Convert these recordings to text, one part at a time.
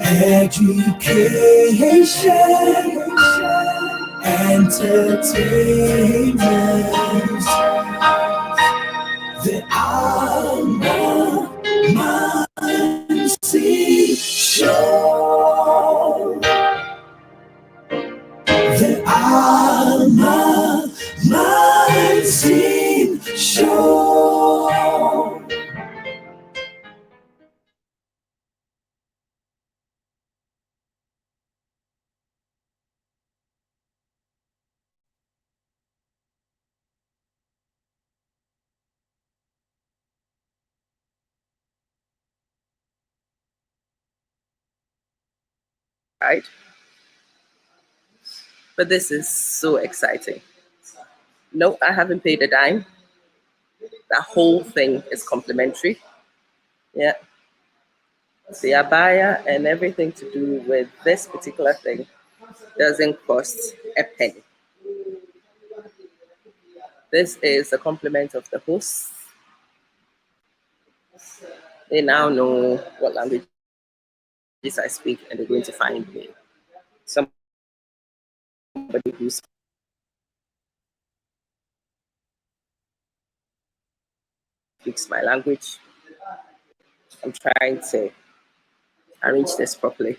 education, entertainment, the Alma Mansi Show. The Alma Mansi Show. Right? But this is so exciting. No, I haven't paid a dime. The whole thing is complimentary. Yeah. The abaya and everything to do with this particular thing doesn't cost a penny. This is a compliment of the hosts. They now know what languages I speak and they're going to find me. Somebody who speaks my language. I'm trying to arrange this properly.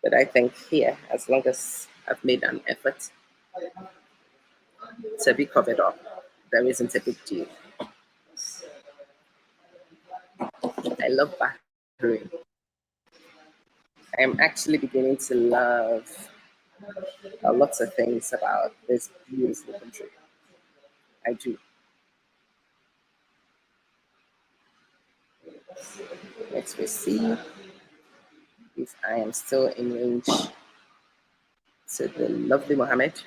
But I think here, as long as I've made an effort to be covered up, there isn't a big deal. I love Bahrain. I'm actually beginning to love lots of things about this beautiful country. I do. Let's see if I am still in range to the lovely Mohammed.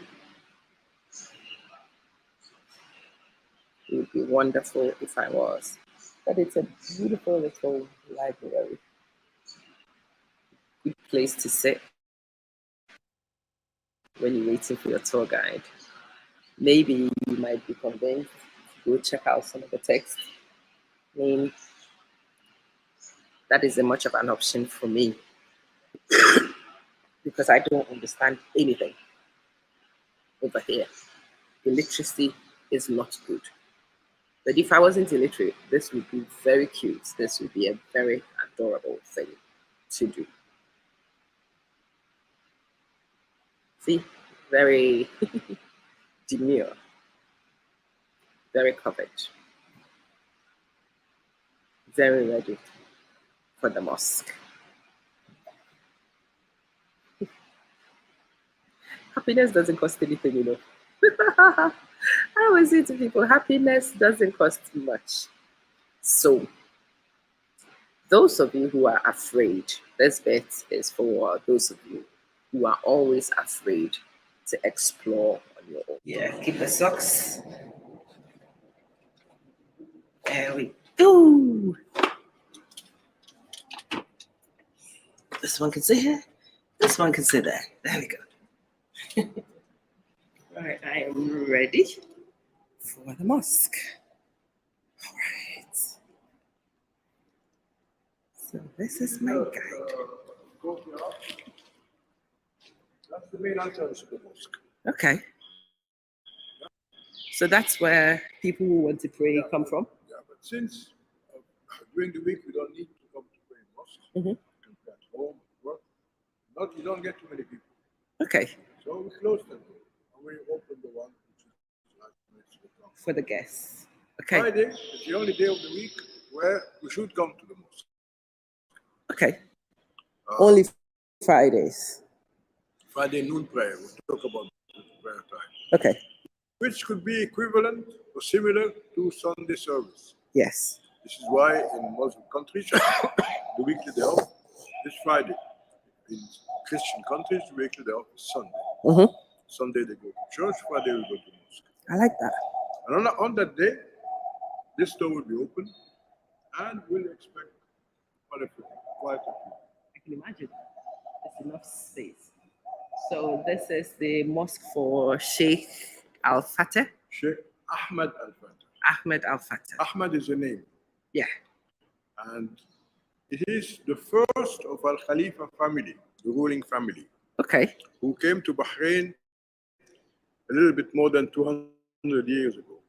It would be wonderful if I was. But it's a beautiful little library. Good place to sit when you're waiting for your tour guide. Maybe you might be convinced to go check out some of the text. I mean, that isn't much of an option for me because I don't understand anything over here. The literacy is not good. But if I wasn't illiterate, this would be very cute. This would be a very adorable thing to do. See, very demure, very covered, very ready for the mosque. Happiness doesn't cost anything, you know. I always say to people, happiness doesn't cost much. So, those of you who are afraid, this bit is for those of you who are always afraid to explore on your own. Yeah, keep the socks. There we go. This one can sit here. This one can sit there. There we go. All right, I am ready for the mosque. All right. So this is my guide. That's the main entrance to the mosque. Okay. So that's where people who want to pray come from? Yeah, but since during the week we don't need to come to pray in mosque, Mm-hmm. you can pray at home, work. You don't get too many people. Okay. So we close them and we open the one which is like next to the ground. For the guests. Okay. Friday is the only day of the week where we should come to the mosque. Okay. Only Fridays. Friday noon prayer. We'll talk about prayer time. Okay. Which could be equivalent or similar to Sunday service. Yes. This is why in Muslim countries, the weekly day off is Friday. In Christian countries, the weekly day off is Sunday. Mm-hmm. Sunday they go to church, Friday we go to mosque. I like that. And on that day, this door will be open and we'll expect quite a few people. I can imagine. There's enough space. So this is the mosque for Sheikh Al Fateh. Sheikh Ahmed Al Fateh. Ahmed Al Fateh. Ahmed is a name. Yeah. And It is the first of Al Khalifa family, the ruling family, Okay. who came to Bahrain a little bit more than 200 years ago.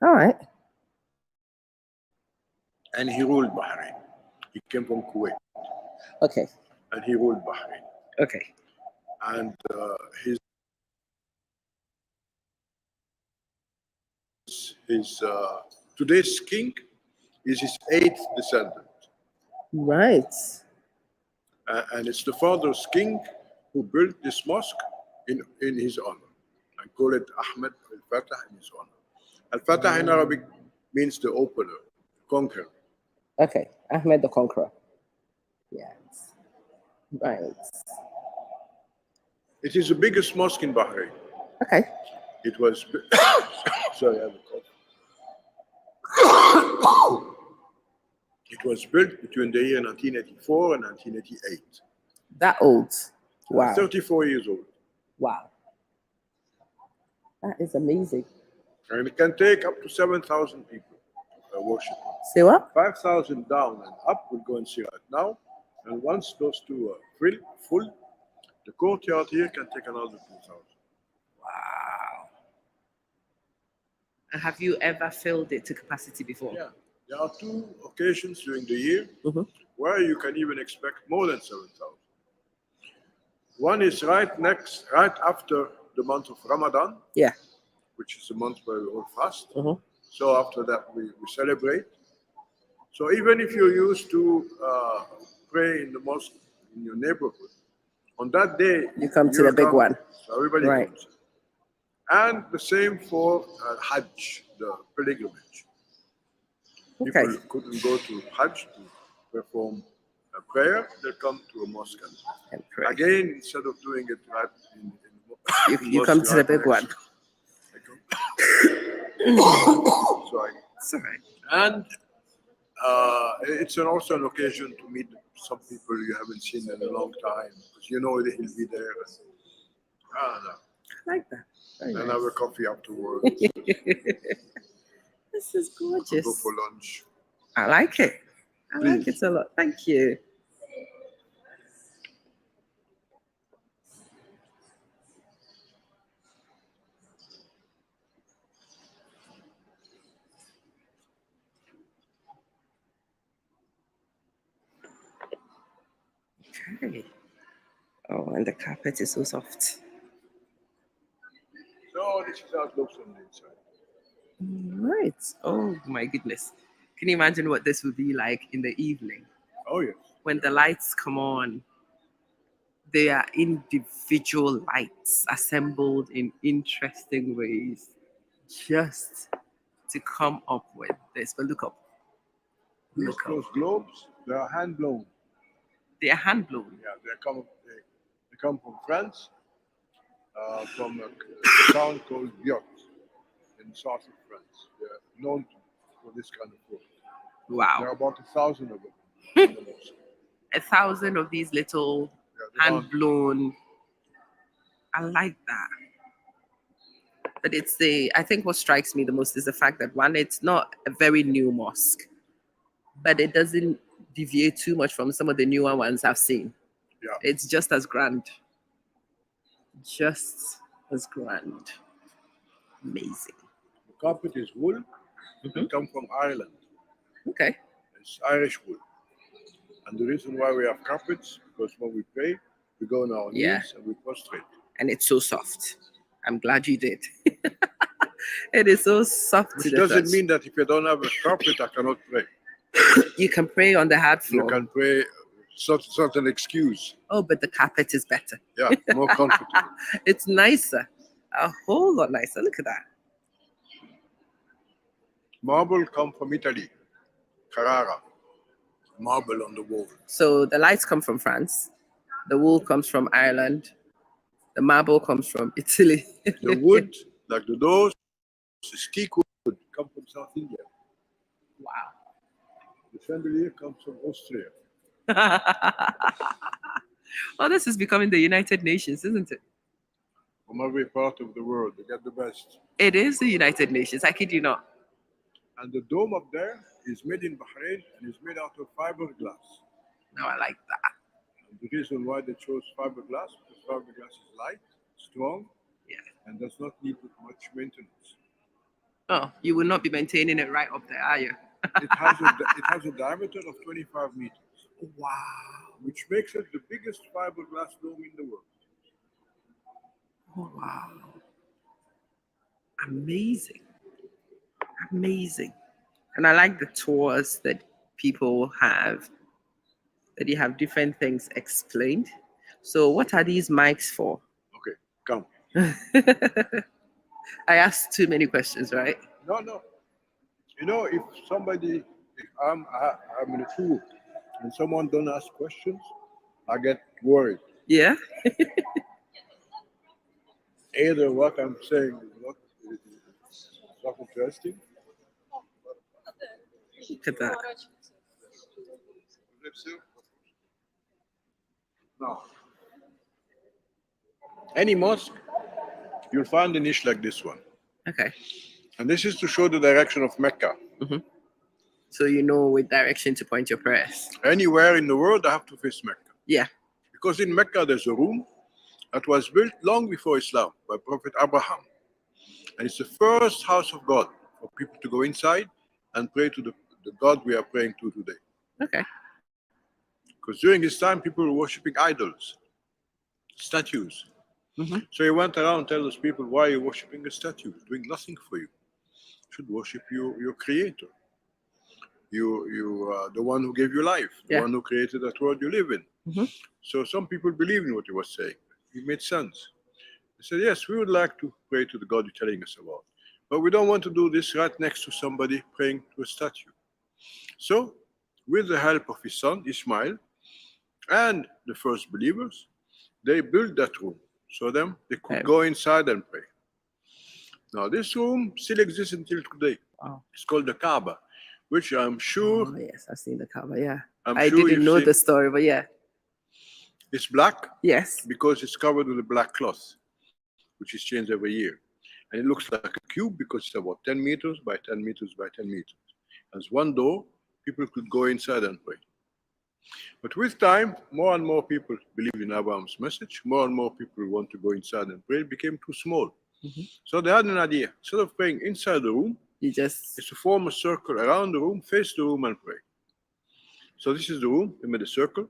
All right. And he ruled Bahrain. He came from Kuwait Okay. and he ruled Bahrain. Okay. And his today's king is his eighth descendant. Right. And it's the father's king who built this mosque in his honor. I call it Ahmed Al Fateh in his honor. Al Fateh in Arabic means the opener, conqueror. Okay. Ahmed the Conqueror. Yes. Right. It is the biggest mosque in Bahrain. Okay. It was, sorry, I have a cough. It was built between the year 1984 and 1988. That old. Wow. 34 years old. Wow. That is amazing. And it can take up to 7,000 people worshiping. Say what? 5,000 down and up, we'll go and see right now. And once those two are full, the courtyard here can take another 2,000. Wow. And have you ever filled it to capacity before? Yeah. There are two occasions during the year Mm-hmm. where you can even expect more than 7,000. One is right after the month of Ramadan, Yeah. which is the month where we all fast. Mm-hmm. So after that, we celebrate. So even if you're used to pray in the mosque in your neighborhood, on that day, You come to the big one. So everybody Right. comes. And the same for Hajj, the pilgrimage. Okay. People couldn't go to Hajj to perform a prayer, they'll come to a mosque. And pray. Again, instead of doing it right in You come to the big one. Sorry. It's all right. And it's also an occasion to meet some people you haven't seen in a long time, because you know that he'll be there. I like that. Very And nice. have a coffee afterwards. This is Go gorgeous. for lunch. I like it. I like Please. it a lot. Thank you. Okay. Oh, and the carpet is so soft. So this is how it looks on the inside. Right. Oh my goodness. Can you imagine what this would be like in the evening Oh yes. when the lights come on? They are individual lights assembled in interesting ways just to come up with this. But look up. These Look up. those globes, they are hand blown. They are hand blown. Yeah, they come from France, from a town called Biot in the south of France. They're known for this kind of work. There Wow. are about 1,000 of them. in the mosque. 1,000 of these little Yeah, they hand don't- blown. I like that. But I think what strikes me the most is the fact that one, it's not a very new mosque, but it doesn't deviate too much from some of the newer ones I've seen. Yeah. It's just as grand. Just as grand. Amazing. The carpet is wool. Mm-hmm. They come from Ireland. Okay. It's Irish wool. And the reason why we have carpets, because when we pray, we go on our Yeah. knees and we prostrate. And it's so soft. I'm glad you did. It is so soft to Which the doesn't touch. mean that if you don't have a carpet, I cannot pray. You can pray on the hard You floor. can pray, it's not an excuse. Oh, but the carpet is better. Yeah, more comfortable. It's nicer. A whole lot nicer. Look at that. Marble come from Italy, Carrara. Marble on the wall. So the lights come from France. The wool comes from Ireland. The marble comes from Italy. The wood, like the doors, the teak wood, come from South India. Wow. The chandelier comes from Austria. Well, this is becoming the United Nations, isn't it? From every part of the world, they get the best. It is the United Nations. I kid you not. And the dome up there is made in Bahrain and is made out of fiberglass. Now I like that. The reason why they chose fiberglass, because fiberglass is light, strong, Yeah. and does not need much maintenance. Oh, you will not be maintaining it right up there, are you? It has a diameter of 25 meters, Wow. which makes it the biggest fiberglass dome in the world. Oh, wow. Amazing. Amazing. And I like the tours that people have, that you have different things explained. So, what are these mics for? Okay, come. I asked too many questions, right? No. You know, if I'm in a tour and someone don't ask questions, I get worried. Yeah. Either what I'm saying is not interesting. Look at that. No. Any mosque, you'll find a niche like this one. Okay. And this is to show the direction of Mecca. So you know which direction to point your prayers. Anywhere in the world, I have to face Mecca. Yeah. Because in Mecca, there's a room that was built long before Islam by Prophet Abraham. And it's the first house of God for people to go inside and pray to the God we are praying to today. Okay. Because during this time, people were worshipping idols, statues. So he went around and told those people, why are you worshipping a statue? It's doing nothing for you. You should worship your creator. You the one who gave you life, the one who created that world you live in. So some people believed in what he was saying. It made sense. They said, yes, we would like to pray to the God you're telling us about. But we don't want to do this right next to somebody praying to a statue. So, with the help of his son, Ismail, and the first believers, they built that room so they could go inside and pray. Now, this room still exists until today. Wow. It's called the Kaaba, which I'm sure. Oh, yes, I've seen the Kaaba, yeah. I didn't know the story, but yeah. It's black. Yes. Because it's covered with a black cloth, which is changed every year. And it looks like a cube because it's about 10 meters by 10 meters by 10 meters. As one door, people could go inside and pray. But with time, more and more people believe in Abraham's message. More and more people want to go inside and pray. It became too small. So they had an idea. Instead of praying inside the room, is to form a circle around the room, face the room and pray. So this is the room. They made a circle.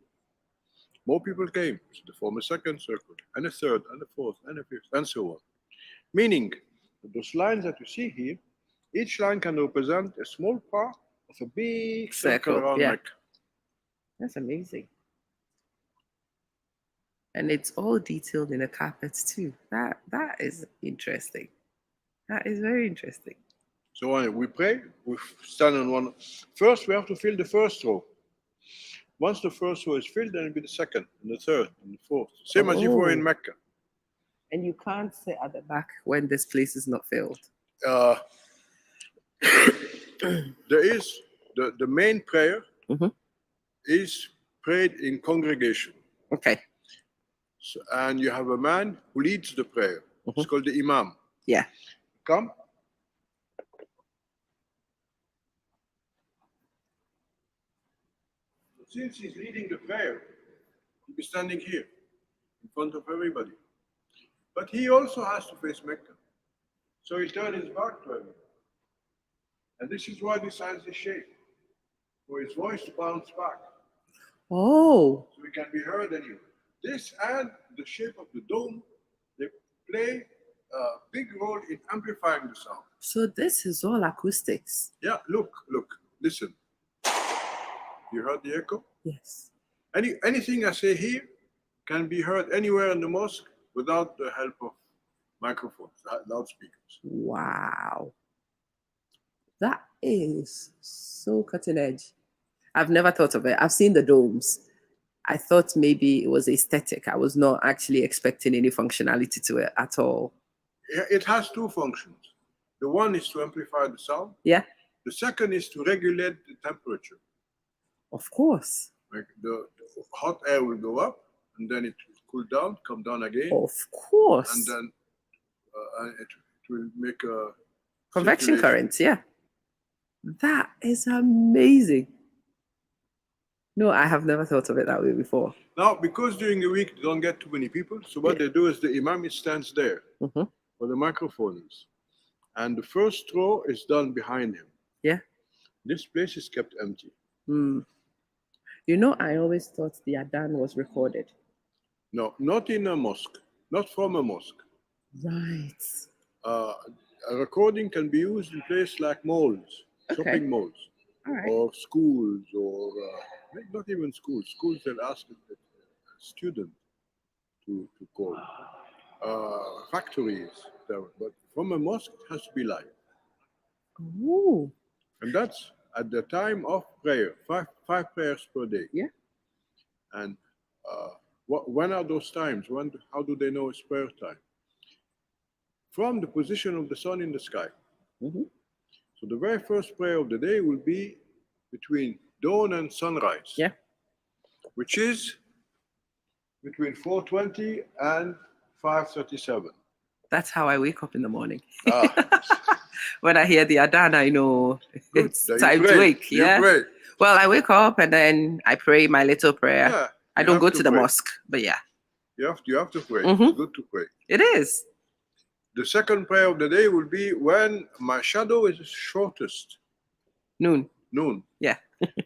More people came. So they formed a second circle, and a third, and a fourth, and a fifth, and so on. Meaning, those lines that you see here, each line can represent a small part of a big circle around Mecca. That's amazing. And it's all detailed in the carpets too. That is interesting. That is very interesting. So when we pray, we stand on one. First, we have to fill the first row. Once the first row is filled, then it'll be the second, and the third, and the fourth. Same as if we're in Mecca. And you can't sit at the back when this place is not filled. There is the main prayer is prayed in congregation. Okay. So, and you have a man who leads the prayer. It's called the Imam. Yeah. Come. Since he's leading the prayer, he'll be standing here in front of everybody. But he also has to face Mecca. So he'll turn his back to everybody. And this is why this has this shape, for his voice to bounce back. Oh. So he can be heard anywhere. This and the shape of the dome, they play a big role in amplifying the sound. So this is all acoustics. Yeah, look, listen. You heard the echo? Yes. Anything I say here can be heard anywhere in the mosque without the help of microphones, loudspeakers. Wow. That is so cutting edge. I've never thought of it. I've seen the domes. I thought maybe it was aesthetic. I was not actually expecting any functionality to it at all. It has two functions. The one is to amplify the sound. Yeah. The second is to regulate the temperature. Of course. Like the hot air will go up, and then it will cool down, come down again. Of course. And then it will make a convection currents. Yeah. That is amazing. No, I have never thought of it that way before. Now, because during the week they don't get too many people, so what they do is the imam stands there Mhm. where the microphone is, and the first row is done behind him. Yeah. This place is kept empty. Hmm. You know, I always thought the Adan was recorded. No, not in a mosque, not from a mosque. Right. Uh, a recording can be used in places like malls, Okay. shopping malls, All right. or schools, or not even schools. Schools that ask a student to call. Factories, but from a mosque it has to be live. Ooh. And that's at the time of prayer, five prayers per day. Yeah. And when are those times? How do they know it's prayer time? From the position of the sun in the sky. Mm-hmm. So the very first prayer of the day will be between dawn and sunrise. Yeah. Which is between 4:20 and 5:37. That's how I wake up in the morning. Ah, When I hear the Adan, I know good. it's Then time you to pray. wake. You Yeah. pray. Well, I wake up and then I pray my little prayer. Yeah. I You don't have go to to the pray. mosque, but yeah, You have to pray. Mhm. It's good to pray. it is. The second prayer of the day will be when my shadow is shortest, Noon. noon. Yeah.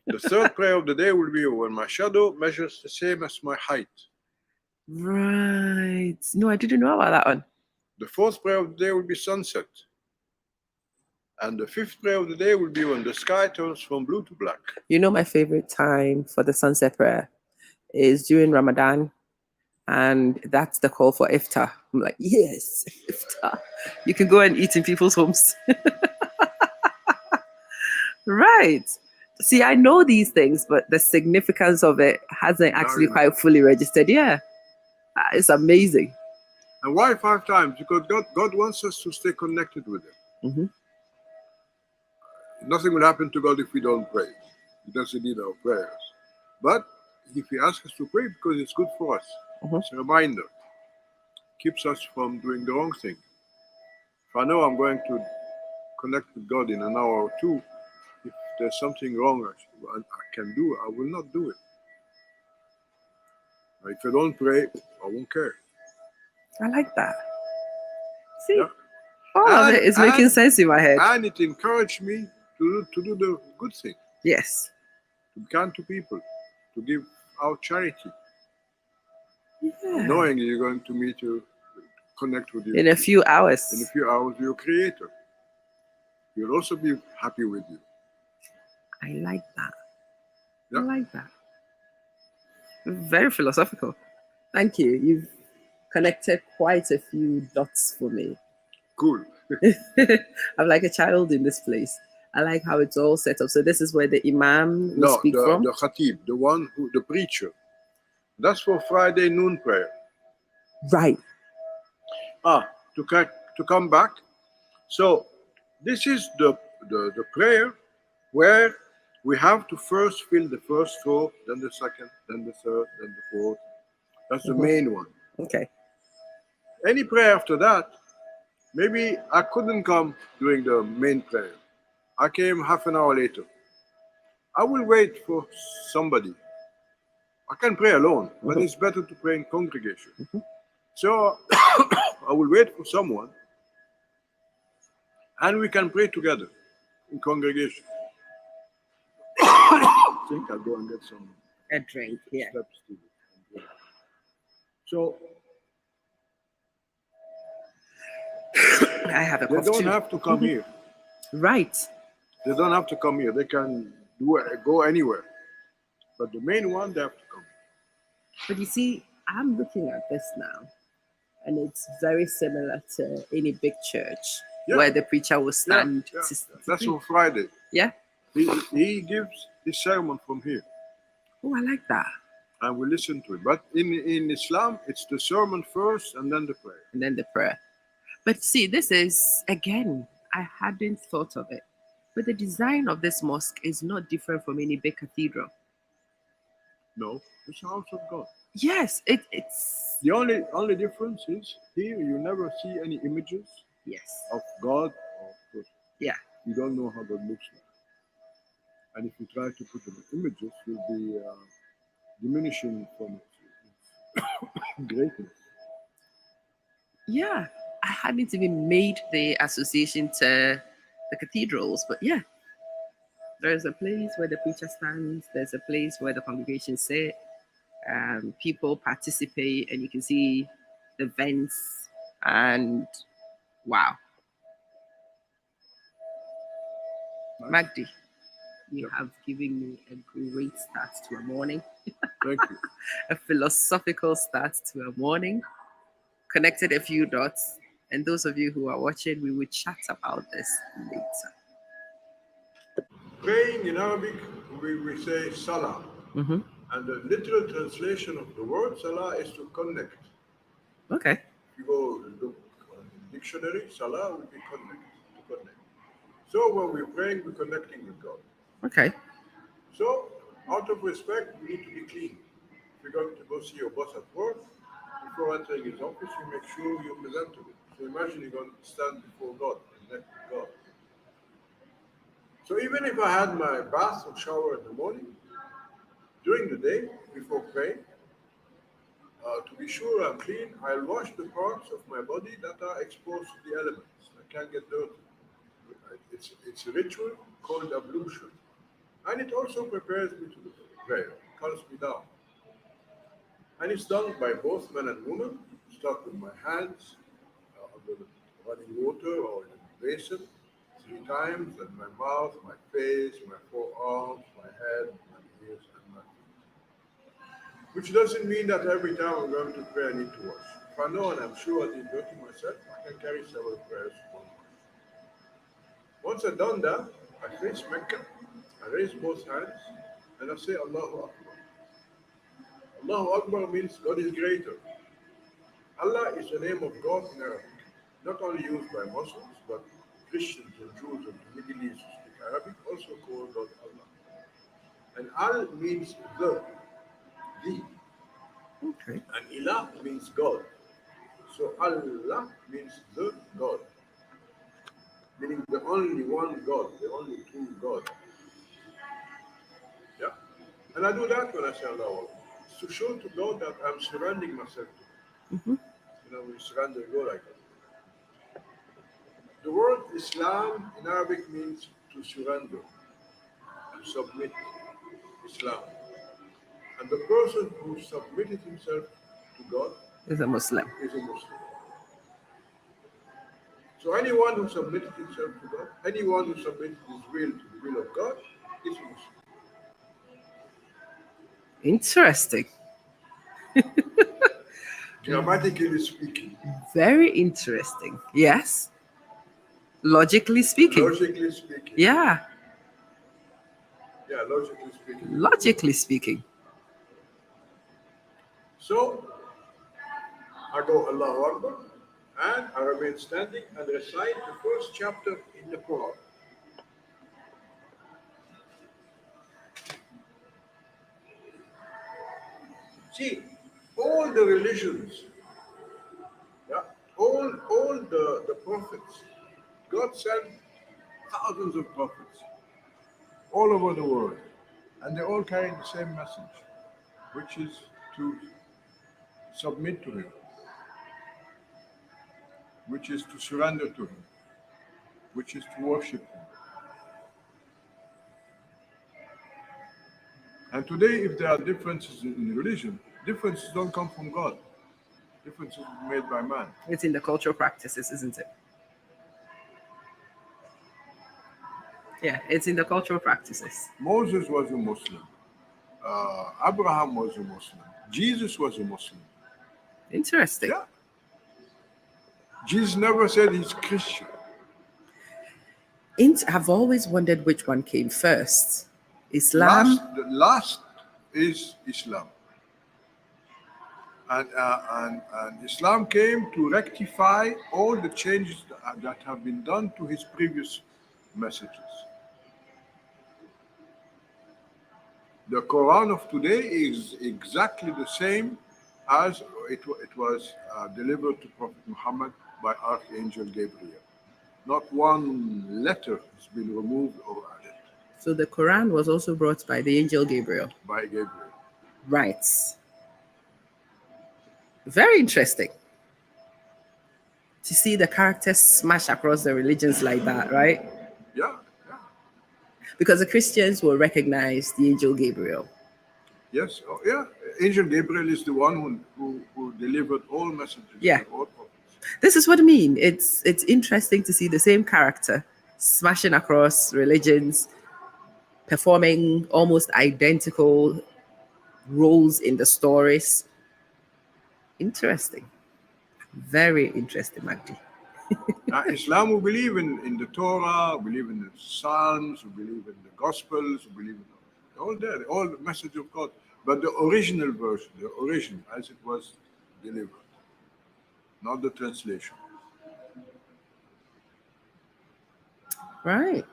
The third prayer of the day will be when my shadow measures the same as my height. Right. No, I didn't know about that one. The fourth prayer of the day will be sunset. And the fifth prayer of the day will be when the sky turns from blue to black. You know, my favorite time for the sunset prayer is during Ramadan, and that's the call for iftar. I'm like, yes, iftar. You can go and eat in people's homes. Right. See, I know these things, but the significance of it hasn't actually you know. quite fully registered. Yeah. It's amazing. And why 5 times? Because God wants us to stay connected with Him. Mm-hmm. Nothing will happen to God if we don't pray. He doesn't need our prayers. But if He asks us to pray, because it's good for us, Mhm. it's a reminder, keeps us from doing the wrong thing. If I know I'm going to connect with God in an hour or two, if there's something wrong I can do, I will not do it. If I don't pray, I won't care. I like that. See, Yeah. all of it is making sense in my head. And it encouraged me to do the good thing, Yes. to be kind to people, to give out charity, Yeah. knowing you're going to meet you, connect with you In a few hours. in a few hours with your Creator. He'll also be happy with you. I like that. Yeah. I like that. Very philosophical. Thank you. You've connected quite a few dots for me. Cool. I'm like a child in this place. I like how it's all set up. So this is where the imam will speak from. The khatib, the preacher. That's for Friday noon prayer. Right. To come back. So this is the prayer where we have to first fill the first row, then the second, then the third, then the fourth. That's the main one. Okay. Any prayer after that, maybe I couldn't come during the main prayer. I came half an hour later. I will wait for somebody. I can pray alone, but it's better to pray in congregation. So I will wait for someone, and we can pray together in congregation. I think I'll go and get some A drink. Yeah. steps to it. So I have a they cough don't too. have to come here. Right. They don't have to come here. They can go anywhere. But the main one, they have to come. But you see, I'm looking at this now, and it's very similar to any big church where the preacher will stand. Yeah. To That's preach. on Friday. Yeah. He gives his sermon from here, Oh, I like that. and we listen to it. But in Islam, it's the sermon first and then the prayer. And then the prayer. But see, this is, again, I hadn't thought of it. But the design of this mosque is not different from any big cathedral. No, it's the house of God. Yes, it's. The only difference is here you never see any images Yes. of God or person. Yeah. You don't know how God looks like. And if you try to put them in images, you'll be diminishing from its greatness. Yeah, I hadn't even made the association to the cathedrals, but yeah, there's a place where the preacher stands, there's a place where the congregation sit, people participate, and you can see the vents. And wow, Nice. Magdi, you Yep. have given me a great start to a morning, Thank you. a philosophical start to a morning, connected a few dots. And those of you who are watching, we will chat about this later. Praying in Arabic, we say salah. Mm-hmm. And the literal translation of the word salah is to connect. Okay. If you go look on the dictionary, salah will be connect, to connect. So when we're praying, we're connecting with God. Okay. So out of respect, we need to be clean. If you're going to go see your boss at work, before entering his office, you make sure you're presentable. So imagine you're going to stand before God, connect with God. So even if I had my bath or shower in the morning, during the day, before praying, to be sure I'm clean, I'll wash the parts of my body that are exposed to the elements. I can't get dirty. It's a ritual called ablution. And it also prepares me to the prayer, calms me down. And it's done by both men and women. Start with my hands under the running water or in a basin 3 times, and my mouth, my face, my forearms, my head, my ears, and my feet. Which doesn't mean that every time I'm going to pray I need to wash. If I know and I'm sure I did dirty myself, I can carry several prayers one wash. Once I've done that, I face Mecca, I raise both hands, and I say Allahu Akbar. Allahu Akbar means God is greater. Allah is the name of God in Arabic, not only used by Muslims, but Christians and Jews of the Middle East who speak Arabic also call God Allah. And Al means the, Okay. and Ilah means God. So Allah means the God, meaning the only one God, the only true God. Yeah? And I do that when I say Allah. It's to show to God that I'm surrendering myself to Him. Mm-hmm. You know, we surrender God like that. The word Islam in Arabic means to surrender, to submit, Islam. And the person who submitted himself to God Is a Muslim. is a Muslim. So anyone who submitted himself to God, anyone who submitted his will to the will of God, is a Muslim. Interesting. Grammatically speaking, Very interesting. Yes. Logically speaking. logically speaking, Yeah. yeah, logically speaking. Logically speaking. So I go Allahu Akbar and I remain standing and recite the first chapter in the Quran. See, all the religions, yeah, all the prophets, God sent thousands of prophets all over the world, and they all carry the same message, which is to submit to Him, which is to surrender to Him, which is to worship Him. And today, if there are differences in religion, differences don't come from God. Differences are made by man. It's in the cultural practices, isn't it? Yeah, it's in the cultural practices. Moses was a Muslim. Abraham was a Muslim. Jesus was a Muslim. Interesting. Yeah. Jesus never said he's Christian. I've always wondered which one came first. Islam. The last is Islam. And Islam came to rectify all the changes that have been done to his previous messages. The Quran of today is exactly the same as it was delivered to Prophet Muhammad by Archangel Gabriel. Not one letter has been removed or added. So the Quran was also brought by the angel Gabriel. by Gabriel. Right. Very interesting to see the characters smash across the religions like that, right? Yeah, yeah. Because the Christians will recognize the angel Gabriel. Yes, oh, yeah. Angel Gabriel is the one who delivered all messages Yeah. to all prophets. This is what I mean. It's interesting to see the same character smashing across religions, performing almost identical roles in the stories. Interesting. Very interesting, Magdi. Islam, we believe in the Torah, we believe in the Psalms, we believe in the Gospels, we believe in all that, all the message of God. But the original version, the origin as it was delivered, not the translation. Right.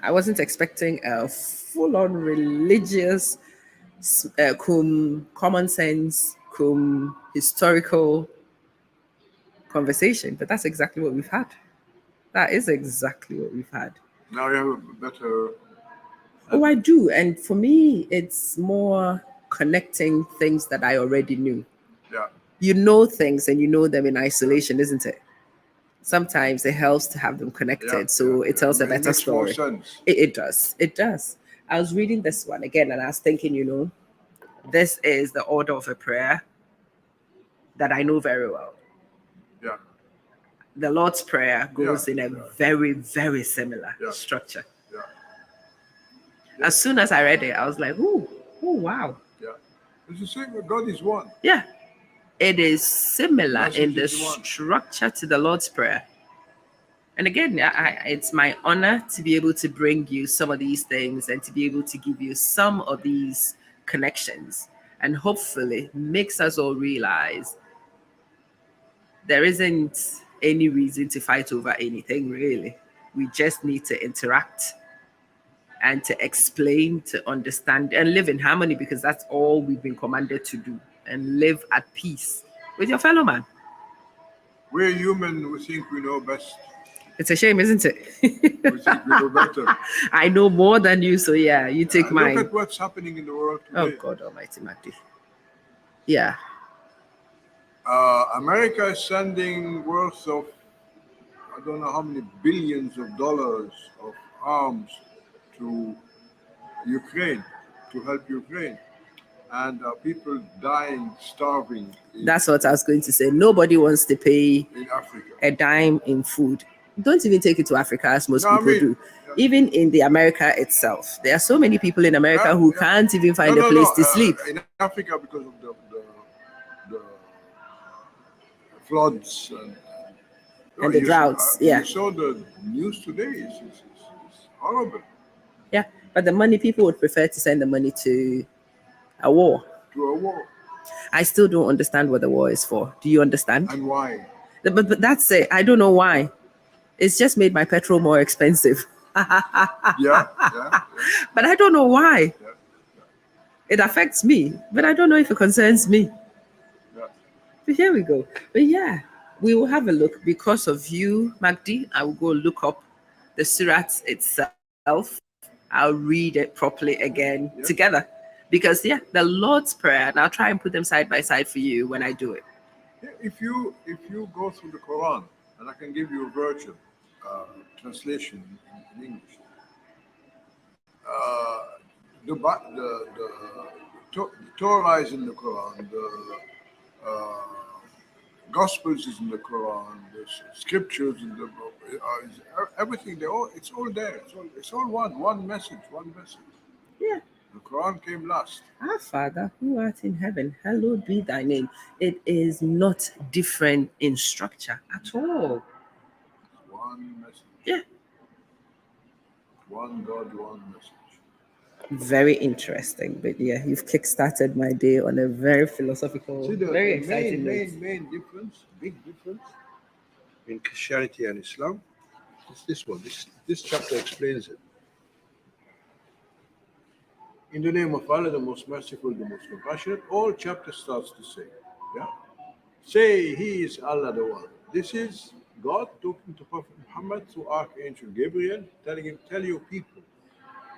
I wasn't expecting a full-on religious, cum common sense, cum historical conversation, but that's exactly what we've had. That is exactly what we've had. Now you have a better. Oh, I do. And for me, it's more connecting things that I already knew. Yeah, You know things and you know them in isolation, isn't it? Sometimes it helps to have them connected. yeah, So yeah, it tells a It better makes more story. sense. It does. It does. I was reading this one again and I was thinking, this is the order of a prayer that I know very well. Yeah, The Lord's Prayer goes Yeah, in a yeah. very, very similar Yeah. structure. yeah, As soon as I read it, I was like, oh, wow. yeah. It's the same. God is one. Yeah, it is similar in Message the is one. structure to the Lord's Prayer. And again, it's my honor to be able to bring you some of these things and to be able to give you some of these connections and hopefully makes us all realize there isn't any reason to fight over anything, really. We just need to interact and to explain, to understand, and live in harmony because that's all we've been commanded to do and live at peace with your fellow man. We're human. We think we know best. It's a shame, isn't it? We think we know better. I know more than you, so yeah, you take Look mine. at what's happening in the world Oh, today. God Almighty, Magdi. Yeah. America is sending worth of I don't know how many billions of dollars of arms to Ukraine to help Ukraine, and people dying, starving That's what I was going to say. Nobody wants to pay in Africa. a dime in food. Don't even take it to Africa as most No, I people mean, do. Even in the America itself, there are so many people in America who can't even find a place to sleep. In Africa because of the floods And the droughts, yeah. You saw the news today. It's horrible. Yeah, but the money, people would prefer to send the money to a war. To a war. I still don't understand what the war is for. Do you understand? And why? But that's it. I don't know why. It's just made my petrol more expensive. Yeah. But I don't know why. Yeah. It affects me, but I don't know if it concerns me. Yeah. But here we go. But yeah, we will have a look. Because of you, Magdi, I will go look up the Surat itself. I'll read it properly again together. Because yeah, the Lord's Prayer, and I'll try and put them side by side for you when I do it. Yeah, if you go through the Quran, and I can give you a version translation in English. The Torah is in the Quran. The Gospels is in the Quran. The scriptures in the book. Everything. It's all there. It's all one message. One message. Yeah. The Quran came last. Our Father who art in heaven, hallowed be thy name. It is not different in structure at all. One message. Yeah. One God, one message. Very interesting. But yeah, you've kickstarted my day on a very philosophical, See very exciting note. main difference, big difference in Christianity and Islam is this one. This chapter explains it. In the name of Allah, the most merciful, the most compassionate, all chapter starts to say, yeah? Say He is Allah the One. This is God talking to Prophet Muhammad through Archangel Gabriel, telling him, tell your people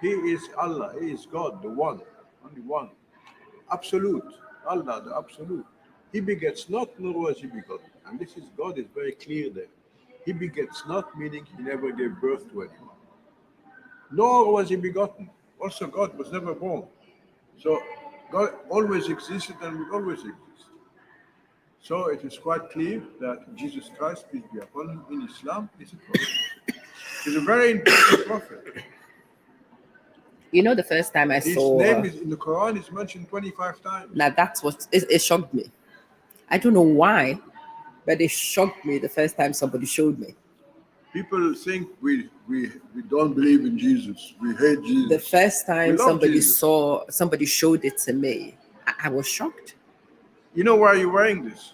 He is Allah. He is God, the one, only one. Absolute. Allah, the absolute. He begets not, nor was he begotten. And this is God is very clear there. He begets not, meaning he never gave birth to anyone. Nor was he begotten. Also, God was never born. So God always existed and will always exist. So it is quite clear that Jesus Christ, peace be upon him, in Islam is a prophet. He's a very important prophet. You know, the first time I His saw, name is in the Quran is mentioned 25 times. now that's what it shocked me. I don't know why, but it shocked me the first time somebody showed me. People think we don't believe in Jesus. We hate Jesus. The first We time love Jesus. somebody showed it to me, I was shocked. You know why you're wearing this?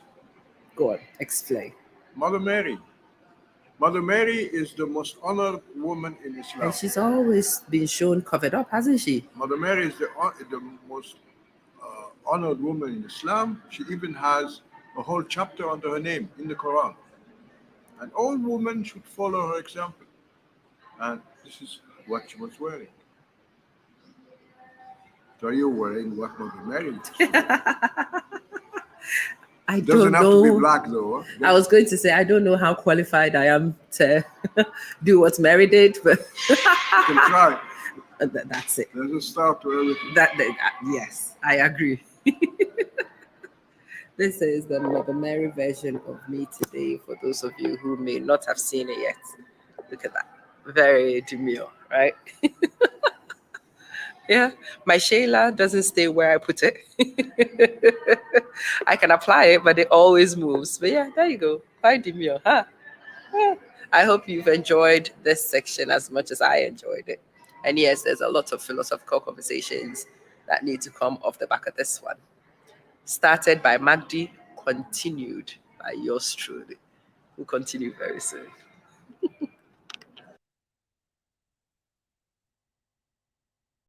Go on, explain. Mother Mary. Mother Mary is the most honored woman in Islam. And she's always been shown covered up, hasn't she? Mother Mary is the most honored woman in Islam. She even has a whole chapter under her name in the Quran. And all women should follow her example. And this is what she was wearing. So you're wearing what Mother Mary was wearing. I It doesn't don't have to be know. black though. Huh? I was going to say, I don't know how qualified I am to do what Mary did, but You can try. that's it. There's a start to everything. Yes, I agree. This is the Mother Mary version of me today for those of you who may not have seen it yet. Look at that. Very demure, right? Yeah, my Shayla doesn't stay where I put it. I can apply it, but it always moves. But yeah, there you go. Quite demure, huh? Yeah. I hope you've enjoyed this section as much as I enjoyed it. And yes, there's a lot of philosophical conversations that need to come off the back of this one. Started by Mgdi, continued by yours truly. We'll continue very soon.